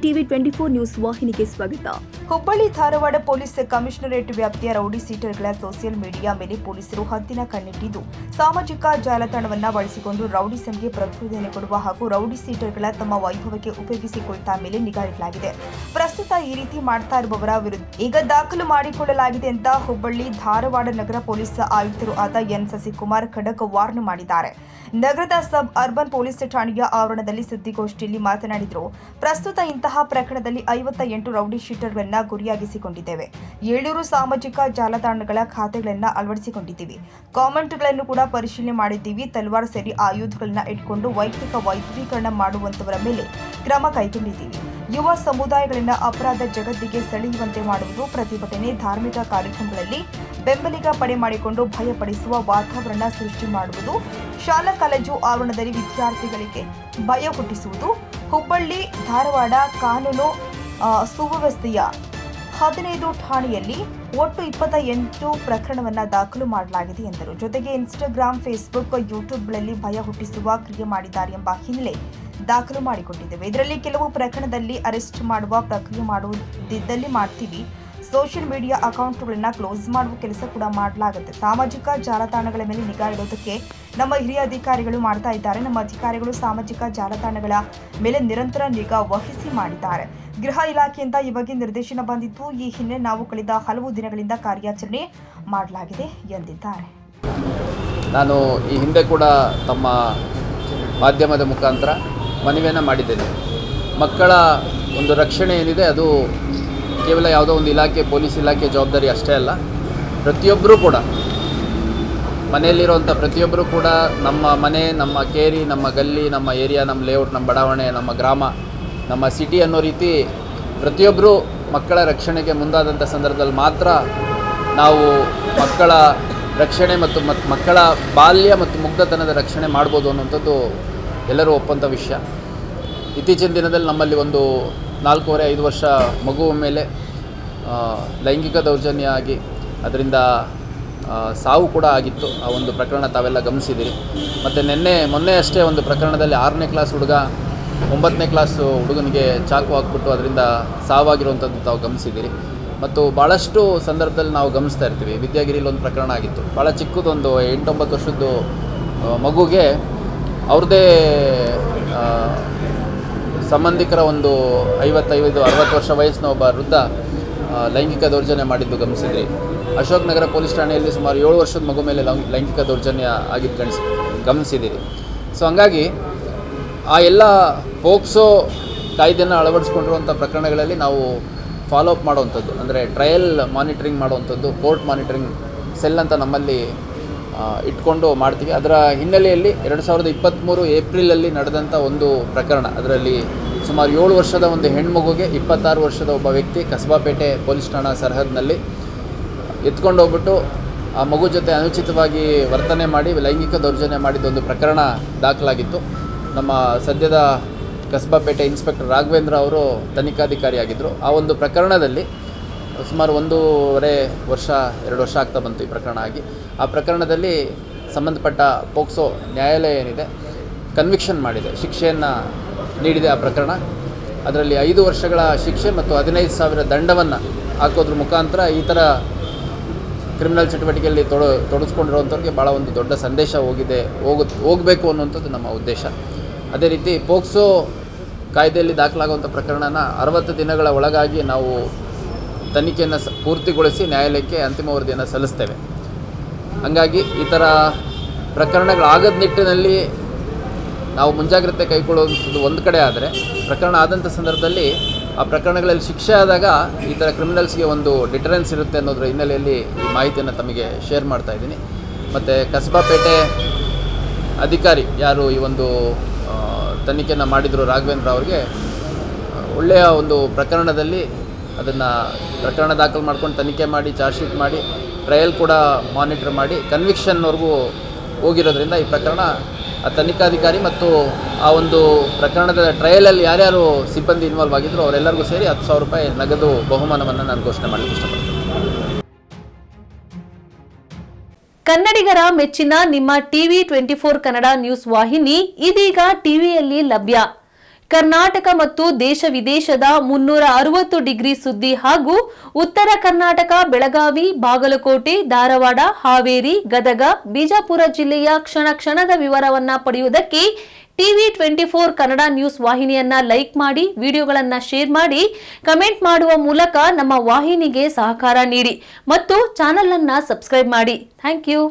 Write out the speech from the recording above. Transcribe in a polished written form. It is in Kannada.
ಟಿವಿ 24 ನ್ಯೂಸ್ ವಾಹಿನಿಗೆ ಸ್ವಾಗತ. ಹುಬ್ಬಳ್ಳಿ ಧಾರವಾಡ ಪೊಲೀಸ್ ಕಮಿಷನರೇಟ್ ವ್ಯಾಪ್ತಿಯ ರೌಡಿ ಶೀಟರ್ಗಳ ಸೋಷಿಯಲ್ ಮೀಡಿಯಾ ಮೇಲೆ ಪೊಲೀಸರು ಹದ್ದಿನ ಕಣ್ಣಿಟ್ಟಿದ್ದು, ಸಾಮಾಜಿಕ ಜಾಲತಾಣವನ್ನು ಬಳಸಿಕೊಂಡು ರೌಡಿಸಂಗೆ ಪ್ರಚೋದನೆ ಕೊಡುವ ಹಾಗೂ ರೌಡಿ ಶೀಟರ್ಗಳ ತಮ್ಮ ವೈಭವಕ್ಕೆ ಉಪಯೋಗಿಸಿಕೊಳ್ತಾ ಮೇಲೆ ನಿಗಾ ಇಡಲಾಗಿದೆ. ಪ್ರಸ್ತುತ ಈ ರೀತಿ ಮಾಡ್ತಾ ಇರುವವರ ವಿರುದ್ಧ ಈಗ ದಾಖಲು ಮಾಡಿಕೊಳ್ಳಲಾಗಿದೆ ಅಂತ ಹುಬ್ಬಳ್ಳಿ ಧಾರವಾಡ ನಗರ ಪೊಲೀಸ್ ಆಯುಕ್ತರು ಆದ ಎನ್ ಶಶಿಕುಮಾರ್ ಖಡಕ್ ವಾರ್ನ್ ಮಾಡಿದ್ದಾರೆ. ನಗರದ ಸಬ್ ಅರ್ಬನ್ ಪೊಲೀಸ್ ಠಾಣೆಯ ಆವರಣದಲ್ಲಿ ಸುದ್ದಿಗೋಷ್ಠಿಯಲ್ಲಿ ಮಾತನಾಡಿದರು. ಪ್ರಸ್ತುತ ಇಂತಹ ಪ್ರಕರಣದಲ್ಲಿ 58 ರೌಡಿ ಶೀಟರ್ಗಳನ್ನು ಗುರಿಯಾಗಿಸಿಕೊಂಡಿದ್ದೇವೆ. 700 ಸಾಮಾಜಿಕ ಜಾಲತಾಣಗಳ ಖಾತೆಗಳನ್ನು ಅಳವಡಿಸಿಕೊಂಡಿದ್ದೀವಿ. ಕಾಮೆಂಟ್ಗಳನ್ನು ಕೂಡ ಪರಿಶೀಲನೆ ಮಾಡಿದ್ದೀವಿ. ತಲವಾರ್ ಸೇರಿ ಆಯುಧಗಳನ್ನ ಇಟ್ಕೊಂಡು ವೈಯಕ್ತಿಕ ವೈಭವೀಕರಣ ಮಾಡುವಂತವರ ಮೇಲೆ ಕ್ರಮ ಕೈಗೊಂಡಿದ್ದೀವಿ. ಯುವ ಸಮುದಾಯಗಳನ್ನ ಅಪರಾಧ ಜಗತ್ತಿಗೆ ಸೆಳೆಯುವಂತೆ ಮಾಡುವುದು, ಪ್ರತಿಭಟನೆ, ಧಾರ್ಮಿಕ ಕಾರ್ಯಕ್ರಮಗಳಲ್ಲಿ ಬೆಂಬಲಿಗ ಪಡೆ ಮಾಡಿಕೊಂಡು ಭಯಪಡಿಸುವ ವಾತಾವರಣ ಸೃಷ್ಟಿ ಮಾಡುವುದು, ಶಾಲಾ ಕಾಲೇಜು ಆವರಣದಲ್ಲಿ ವಿದ್ಯಾರ್ಥಿಗಳಿಗೆ ಭಯ ಹುಟ್ಟಿಸುವುದು. ಹುಬ್ಬಳ್ಳಿ ಧಾರವಾಡ ಕಾನೂನು ಸುವ್ಯವಸ್ಥೆಯ 15 ಠಾಣೆಯಲ್ಲಿ ಒಟ್ಟು 28 ಪ್ರಕರಣವನ್ನು ದಾಖಲು ಮಾಡಲಾಗಿದೆ ಎಂದರು. ಜೊತೆಗೆ ಇನ್ಸ್ಟಾಗ್ರಾಮ್, ಫೇಸ್ಬುಕ್, ಯೂಟ್ಯೂಬ್ಗಳಲ್ಲಿ ಭಯ ಹುಟ್ಟಿಸುವ ಕ್ರಿಯೆ ಮಾಡಿದ್ದಾರೆ ಎಂಬ ಹಿನ್ನೆಲೆ ದಾಖಲು ಮಾಡಿಕೊಂಡಿದ್ದೇವೆ. ಇದರಲ್ಲಿ ಕೆಲವು ಪ್ರಕರಣದಲ್ಲಿ ಅರೆಸ್ಟ್ ಮಾಡುವ ಪ್ರಕ್ರಿಯೆ ಮಾಡುವುದಿದ್ದಲ್ಲಿ ಮಾಡ್ತೀವಿ. ಸೋಷಿಯಲ್ ಮೀಡಿಯಾ ಅಕೌಂಟ್ಗಳನ್ನು ಕ್ಲೋಸ್ ಮಾಡುವ ಕೆಲಸ ಕೂಡ ಮಾಡಲಾಗುತ್ತೆ. ಸಾಮಾಜಿಕ ಜಾಲತಾಣಗಳ ಮೇಲೆ ನಿಗಾ ಇಡೋದಕ್ಕೆ ನಮ್ಮ ಹಿರಿಯ ಅಧಿಕಾರಿಗಳು ಮಾಡ್ತಾ ಇದ್ದಾರೆ. ನಮ್ಮ ಅಧಿಕಾರಿಗಳು ಸಾಮಾಜಿಕ ಜಾಲತಾಣಗಳ ಮೇಲೆ ನಿರಂತರ ನಿಗಾ ವಹಿಸಿ ಮಾಡಿದ್ದಾರೆ. ಗೃಹ ಇಲಾಖೆಯಿಂದ ಈ ಬಗ್ಗೆ ನಿರ್ದೇಶನ ಬಂದಿದ್ದು, ಈ ಹಿನ್ನೆಲೆ ನಾವು ಕಳೆದ ಹಲವು ದಿನಗಳಿಂದ ಕಾರ್ಯಾಚರಣೆ ಮಾಡಲಾಗಿದೆ ಎಂದಿದ್ದಾರೆ. ನಾನು ಈ ಹಿಂದೆ ಕೂಡ ತಮ್ಮ ಮಾಧ್ಯಮದ ಮುಖಾಂತರ ಮನವಿಯನ್ನು ಮಾಡಿದ್ದೇನೆ. ಮಕ್ಕಳ ಒಂದು ರಕ್ಷಣೆ ಏನಿದೆ ಅದು ಕೇವಲ ಯಾವುದೋ ಒಂದು ಇಲಾಖೆ, ಪೊಲೀಸ್ ಇಲಾಖೆ ಜವಾಬ್ದಾರಿ ಅಷ್ಟೇ ಅಲ್ಲ. ಪ್ರತಿಯೊಬ್ಬರೂ ಕೂಡ, ಮನೆಯಲ್ಲಿರುವಂಥ ಪ್ರತಿಯೊಬ್ಬರೂ ಕೂಡ ನಮ್ಮ ಮನೆ, ನಮ್ಮ ಕೇರಿ, ನಮ್ಮ ಗಲ್ಲಿ, ನಮ್ಮ ಏರಿಯಾ, ನಮ್ಮ ಲೇಔಟ್, ನಮ್ಮ ಬಡಾವಣೆ, ನಮ್ಮ ಗ್ರಾಮ, ನಮ್ಮ ಸಿಟಿ ಅನ್ನೋ ರೀತಿ ಪ್ರತಿಯೊಬ್ಬರೂ ಮಕ್ಕಳ ರಕ್ಷಣೆಗೆ ಮುಂದಾದಂಥ ಸಂದರ್ಭದಲ್ಲಿ ಮಾತ್ರ ನಾವು ಮಕ್ಕಳ ರಕ್ಷಣೆ ಮತ್ತು ಮಕ್ಕಳ ಬಾಲ್ಯ ಮತ್ತು ಮುಗ್ಧತನದ ರಕ್ಷಣೆ ಮಾಡ್ಬೋದು ಅನ್ನುವಂಥದ್ದು ಎಲ್ಲರೂ ಒಪ್ಪಂಥ ವಿಷಯ. ಇತ್ತೀಚಿನ ದಿನದಲ್ಲಿ ನಮ್ಮಲ್ಲಿ ಒಂದು 4.5 ವರ್ಷ ಮಗುವ ಮೇಲೆ ಲೈಂಗಿಕ ದೌರ್ಜನ್ಯ ಆಗಿ ಅದರಿಂದ ಸಾವು ಕೂಡ ಆಗಿತ್ತು. ಆ ಒಂದು ಪ್ರಕರಣ ತಾವೆಲ್ಲ ಗಮನಿಸಿದ್ದೀರಿ. ಮತ್ತು ಮೊನ್ನೆ ಅಷ್ಟೇ ಒಂದು ಪ್ರಕರಣದಲ್ಲಿ 6ನೇ ಕ್ಲಾಸ್ ಹುಡುಗ 9ನೇ ಕ್ಲಾಸ್ ಹುಡುಗನಿಗೆ ಚಾಕು ಹಾಕ್ಬಿಟ್ಟು ಅದರಿಂದ ಸಾವಾಗಿರುವಂಥದ್ದು ತಾವು ಗಮನಿಸಿದ್ದೀರಿ. ಮತ್ತು ಭಾಳಷ್ಟು ಸಂದರ್ಭದಲ್ಲಿ ನಾವು ಗಮನಿಸ್ತಾ ಇರ್ತೀವಿ. ವಿದ್ಯಾಗಿರಿಯಲ್ಲಿ ಒಂದು ಪ್ರಕರಣ ಆಗಿತ್ತು. ಭಾಳ ಚಿಕ್ಕದೊಂದು 8-9 ವರ್ಷದ್ದು ಮಗುಗೆ ಅವ್ರದ್ದೇ ಸಂಬಂಧಿಕರ ಒಂದು 55-60 ವರ್ಷ ವಯಸ್ಸಿನ ಒಬ್ಬ ವೃದ್ಧ ಲೈಂಗಿಕ ದೌರ್ಜನ್ಯ ಮಾಡಿದ್ದು ಗಮನಿಸಿದ್ರಿ. ಅಶೋಕ್ ನಗರ ಪೊಲೀಸ್ ಠಾಣೆಯಲ್ಲಿ ಸುಮಾರು 7 ವರ್ಷದ ಮಗು ಮೇಲೆ ಲೈಂಗಿಕ ದೌರ್ಜನ್ಯ ಆಗಿದ್ದು ಗಮನಿಸಿದ್ದೀರಿ. ಸೊ ಹಂಗಾಗಿ ಆ ಎಲ್ಲ ಪೋಕ್ಸೋ ಕಾಯ್ದೆಯನ್ನು ಅಳವಡಿಸ್ಕೊಂಡಿರುವಂಥ ಪ್ರಕರಣಗಳಲ್ಲಿ ನಾವು ಫಾಲೋ ಅಪ್ ಮಾಡುವಂಥದ್ದು, ಅಂದರೆ ಟ್ರಯಲ್ ಮಾನಿಟರಿಂಗ್ ಮಾಡುವಂಥದ್ದು, ಕೋರ್ಟ್ ಮಾನಿಟರಿಂಗ್ ಸೆಲ್ ಅಂತ ನಮ್ಮಲ್ಲಿ ಇಟ್ಕೊಂಡು ಮಾಡ್ತೀವಿ. ಅದರ ಹಿನ್ನೆಲೆಯಲ್ಲಿ 2023 ಏಪ್ರಿಲಲ್ಲಿ ನಡೆದಂಥ ಒಂದು ಪ್ರಕರಣ, ಅದರಲ್ಲಿ ಸುಮಾರು 7 ವರ್ಷದ ಒಂದು ಹೆಣ್ಮಗುಗೆ 26 ವರ್ಷದ ಒಬ್ಬ ವ್ಯಕ್ತಿ ಕಸಬಾಪೇಟೆ ಪೊಲೀಸ್ ಠಾಣಾ ಸರಹದ್ನಲ್ಲಿ ಎತ್ಕೊಂಡು ಹೋಗ್ಬಿಟ್ಟು ಆ ಮಗು ಜೊತೆ ಅನುಚಿತವಾಗಿ ವರ್ತನೆ ಮಾಡಿ ಲೈಂಗಿಕ ದೌರ್ಜನ್ಯ ಮಾಡಿದ್ದೊಂದು ಪ್ರಕರಣ ದಾಖಲಾಗಿತ್ತು. ನಮ್ಮ ಸದ್ಯದ ಕಸಬಾಪೇಟೆ ಇನ್ಸ್ಪೆಕ್ಟರ್ ರಾಘವೇಂದ್ರ ಅವರು ತನಿಖಾಧಿಕಾರಿಯಾಗಿದ್ದರು. ಆ ಒಂದು ಪ್ರಕರಣದಲ್ಲಿ ಸುಮಾರು 1.5 ವರ್ಷ 2 ವರ್ಷ ಆಗ್ತಾ ಬಂತು ಈ ಪ್ರಕರಣ ಆಗಿ. ಆ ಪ್ರಕರಣದಲ್ಲಿ ಸಂಬಂಧಪಟ್ಟ ಪೋಕ್ಸೋ ನ್ಯಾಯಾಲಯ ಏನಿದೆ ಕನ್ವಿಕ್ಷನ್ ಮಾಡಿದೆ, ಶಿಕ್ಷೆಯನ್ನು ನೀಡಿದೆ. ಆ ಪ್ರಕರಣ ಅದರಲ್ಲಿ 5 ವರ್ಷಗಳ ಶಿಕ್ಷೆ ಮತ್ತು 15,000 ದಂಡವನ್ನು ಹಾಕೋದ್ರ ಮುಖಾಂತರ ಈ ಥರ ಕ್ರಿಮಿನಲ್ ಚಟುವಟಿಕೆಯಲ್ಲಿ ತೊಡಗಿಸ್ಕೊಂಡಿರುವಂಥವ್ರಿಗೆ ಭಾಳ ಒಂದು ದೊಡ್ಡ ಸಂದೇಶ ಹೋಗಬೇಕು ಅನ್ನುವಂಥದ್ದು ನಮ್ಮ ಉದ್ದೇಶ. ಅದೇ ರೀತಿ ಪೋಕ್ಸೋ ಕಾಯ್ದೆಯಲ್ಲಿ ದಾಖಲಾಗುವಂಥ ಪ್ರಕರಣನ 60 ದಿನಗಳ ಒಳಗಾಗಿ ನಾವು ತನಿಖೆಯನ್ನು ಪೂರ್ತಿಗೊಳಿಸಿ ನ್ಯಾಯಾಲಯಕ್ಕೆ ಅಂತಿಮ ವರದಿಯನ್ನು ಸಲ್ಲಿಸ್ತೇವೆ. ಹಾಗಾಗಿ ಈ ಥರ ಪ್ರಕರಣಗಳಾಗದ ನಿಟ್ಟಿನಲ್ಲಿ ನಾವು ಮುಂಜಾಗ್ರತೆ ಕೈಗೊಳ್ಳುವಂಥದ್ದು ಒಂದು ಕಡೆ ಆದರೆ, ಪ್ರಕರಣ ಆದಂಥ ಸಂದರ್ಭದಲ್ಲಿ ಆ ಪ್ರಕರಣಗಳಲ್ಲಿ ಶಿಕ್ಷೆ ಆದಾಗ ಈ ಥರ ಕ್ರಿಮಿನಲ್ಸ್ಗೆ ಒಂದು ಡಿಟರೆನ್ಸ್ ಇರುತ್ತೆ ಅನ್ನೋದ್ರ ಹಿನ್ನೆಲೆಯಲ್ಲಿ ಈ ಮಾಹಿತಿಯನ್ನು ತಮಗೆ ಶೇರ್ ಮಾಡ್ತಾ ಇದ್ದೀನಿ. ಮತ್ತು ಕಸಬಾಪೇಟೆ ಅಧಿಕಾರಿ ಯಾರು ಈ ಒಂದು ತನಿಖೆಯನ್ನು ಮಾಡಿದರು ರಾಘವೇಂದ್ರ ಅವ್ರಿಗೆ ಒಳ್ಳೆಯ ಒಂದು ಪ್ರಕರಣದಲ್ಲಿ ಅದನ್ನು ಪ್ರಕರಣ ದಾಖಲು ಮಾಡ್ಕೊಂಡು ತನಿಖೆ ಮಾಡಿ ಚಾರ್ಜ್ ಶೀಟ್ ಮಾಡಿ ಟ್ರಯಲ್ ಕೂಡ ಮಾನಿಟರ್ ಮಾಡಿ ಕನ್ವಿಕ್ಷನ್ವರೆಗೂ ಹೋಗಿರೋದ್ರಿಂದ ಈ ಪ್ರಕರಣ ಆ ತನಿಖಾಧಿಕಾರಿ ಮತ್ತು ಆ ಒಂದು ಪ್ರಕರಣದ ಟ್ರಯಲಲ್ಲಿ ಯಾರ್ಯಾರು ಸಿಬ್ಬಂದಿ ಇನ್ವಾಲ್ವ್ ಆಗಿದ್ರು ಅವರೆಲ್ಲರಿಗೂ ಸೇರಿ 10,000 ರೂಪಾಯಿ ನಗದು ಬಹುಮಾನವನ್ನು ನಾನು ಘೋಷಣೆ ಮಾಡಲಿಕ್ಕೆ ಇಷ್ಟಪಡ್ತೀನಿ. ಕನ್ನಡಿಗರ ಮೆಚ್ಚಿನ ನಿಮ್ಮ ಟಿವಿ 24 ಕನ್ನಡ ನ್ಯೂಸ್ ವಾಹಿನಿ ಇದೀಗ ಟಿವಿಯಲ್ಲಿ ಲಭ್ಯ. ಕರ್ನಾಟಕ ಮತ್ತು ದೇಶ ವಿದೇಶದ 360 ಡಿಗ್ರಿ ಸುದ್ದಿ ಹಾಗೂ ಉತ್ತರ ಕರ್ನಾಟಕ, ಬೆಳಗಾವಿ, ಬಾಗಲಕೋಟೆ, ಧಾರವಾಡ, ಹಾವೇರಿ, ಗದಗ, ಬಿಜಾಪುರ ಜಿಲ್ಲೆಯ ಕ್ಷಣ ಕ್ಷಣದ ವಿವರವನ್ನ ಪಡೆಯುವುದಕ್ಕೆ TV24 ಕನ್ನಡ ನ್ಯೂಸ್ ವಾಹಿನಿಯನ್ನ ಲೈಕ್ ಮಾಡಿ, ವಿಡಿಯೋಗಳನ್ನ ಶೇರ್ ಮಾಡಿ, ಕಮೆಂಟ್ ಮಾಡುವ ಮೂಲಕ ನಮ್ಮ ವಾಹಿನಿಗೆ ಸಹಕಾರ ನೀಡಿ ಮತ್ತು ಚಾನೆಲ್ ಅನ್ನ ಸಬ್ಸ್ಕ್ರೈಬ್ ಮಾಡಿ. Thank you.